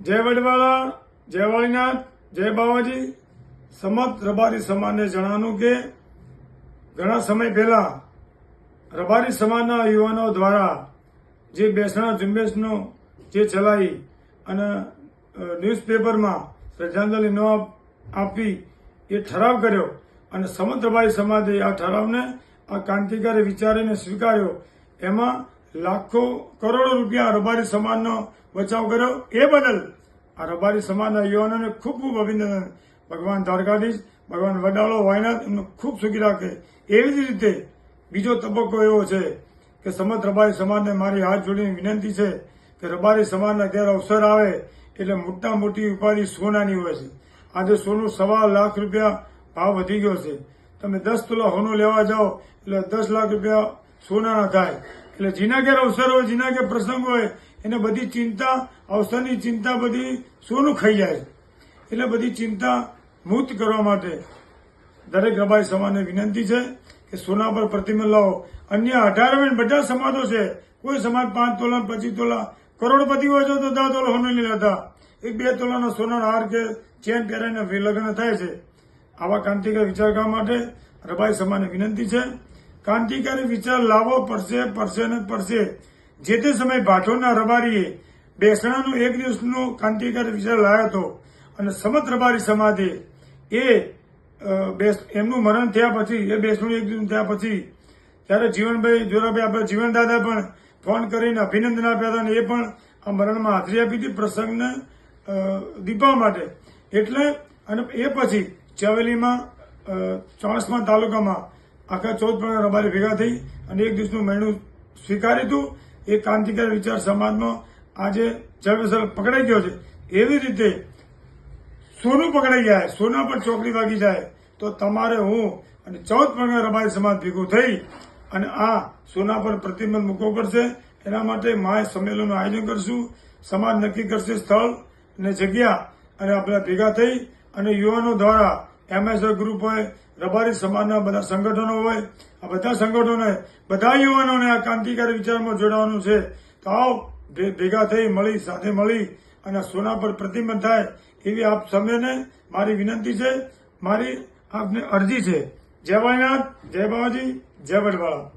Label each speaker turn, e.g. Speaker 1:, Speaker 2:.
Speaker 1: જય વડવાળા, જય વાળીનાથ, જય બાવાજી. સમત રબારી સમાજને જણાવવાનું કે ઘણા સમય પહેલા રબારી સમાજના યુવાનો દ્વારા જે બેસણા ઝુંબેશનો જે ચલાવી અને ન્યૂઝપેપરમાં શ્રદ્ધાંજલિ ન આપી એ ઠરાવ કર્યો અને સમત રબારી સમાજે આ ઠરાવને આ ક્રાંતિકારી વિચારીને સ્વીકાર્યો. એમાં લાખો કરોડો રૂપિયા રબારી સમાજનો બચાવ કર્યો. એ બદલ આ રબારી સમાજના યુવાનોને ખૂબ ખૂબ અભિનંદન. ભગવાન દ્વારકાધીશ, ભગવાન વડાળો વાયનાથ એમને ખૂબ સુખી રાખે. એવી જ રીતે બીજો તબક્કો એવો છે કે સમત રબારી સમાજને મારી હાથ જોડીને વિનંતી છે કે રબારી સમાજના ઘેર અવસર આવે એટલે મોટા મોટી ઉપાધિ સોનાની હોય છે. આજે સોનું 1.25 લાખ રૂપિયા ભાવ વધી ગયો છે. તમે 10 તોલા સોનું લેવા જાઓ એટલે 10 લાખ રૂપિયા સોનાના થાય. એટલે જેના ઘેર અવસર હોય, જેના ઘેર પ્રસંગ હોય એને બધી ચિંતા, અવસરની ચિંતા બધી સોનું ખાઈ જાય છે. એટલે બધી ચિંતા મુક્ત કરવા માટે દરેક રબારી સમાજને વિનંતી છે કે સોના પર પ્રતિબંધ લાવો. અન્ય 18 બધા સમાજો છે. કોઈ સમાજ 5 તોલા 25 તોલા કરોડપતિ હોય છે તો 10 તોલા સોનું નહીં લેતા. 1-2 તોલાનો સોનાનો હાર કે ચેન પહેરાઈને લગ્ન થાય છે. આવા ક્રાંતિકારી વિચાર કરવા માટે રબારી સમાજને વિનંતી છે. ક્રાંતિકારી વિચાર લાવવો પડશે ને પડશે. જે તે સમયે ભાટોળના રબારીએ બેસણાનો એક દિવસનો ક્રાંતિકારી વિચાર લાવ્યો હતો અને સમત રબારી સમાજે એમનું મરણ થયા પછી, એ બેસણું એક દિવસ થયા પછી ત્યારે જીવનભાઈ જોરાભાઈ, આપણે જીવનદાદા પણ ફોન કરીને અભિનંદન આપ્યા હતા અને એ પણ આ મરણમાં હાજરી આપી હતી પ્રસંગને દીપાવવા માટે. એટલે અને એ પછી ચવેલીમાં ચોણસમા તાલુકામાં આખા 14 રબારી ભેગા થઈ અને એક દિવસનું મહિનું સ્વીકાર્યું હતું. એ ક્રાંતિકારી વિચાર સમાજમાં આજે જળવેસર પકડાઈ ગયો છે. એવી રીતે સોનું પકડાઈ જાય, સોના પર ચોકડી વાગી જાય તો તમારે હું અને 14 રબારી સમાજ ભેગું થઈ અને આ સોના પર પ્રતિબંધ મૂકવો પડશે. એના માટે મહા સંમેલનનું આયોજન કરશું. સમાજ નક્કી કરશે સ્થળ અને જગ્યા અને આપણે ભેગા થઈ અને યુવાનો દ્વારા એમએસએ ગ્રુપ હોય, રબારી સમાજના બધા સંગઠનો હોય, આ બધા સંગઠનોને, બધા યુવાનોને આ ક્રાંતિકારી વિચારમાં જોડાવાનું છે. તો આવો ભેગા થઈ સાથે મળી અને સોના પર પ્રતિબંધ થાય એવી આપ સૌને મારી વિનંતી છે, મારી આપને અરજી છે. જય વાયનાથ, જય બાવાજી, જય વડવાળા.